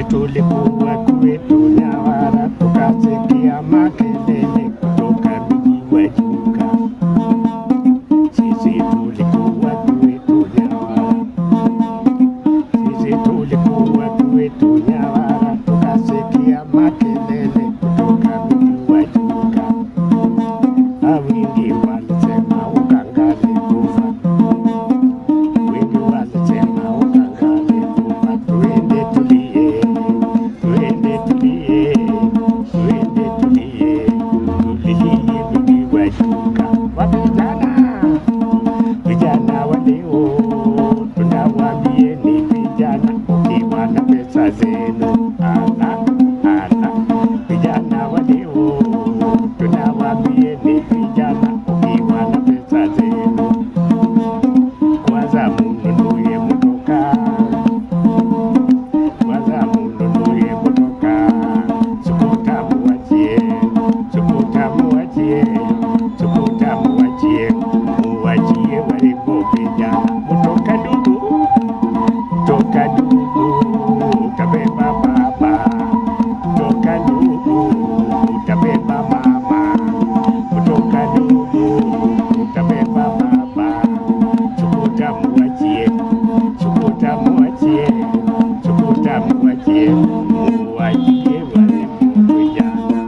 Tulikuwa kwetu Nyawara, tukasikia makelele kutoka mji wa Chuka. Sisi tulikuwa kwetu Nyawara, sisi tulikuwa kwetu Nyawara, tukasikia makelele kutoka mji wa Chuka. Wengi walisema uganga alikufa, wengi walisema uganga alikufa. Twende tulie, twende tulie, twende tulie, tulilie mji wa Chuka. Wavijana, vijana wa leo tunawaambieni vijana, ukiwa na pesa zenu vijana wa leo tunawaambieni vijana, ukiwa na pesa zenu kwanza mununue motoka, kwanza mununue motoka. Sukuta muachie, sukuta muachie, sukuta muachie, muachie warembo vijana. Motoka ndugu, toka ndugu, utabeba baba, toka ndugu, utabeba mama, kutoka ndugu, utabeba baba. Sukuta muachie, sukuta muachie, sukuta muachie, muachie warembo vijana.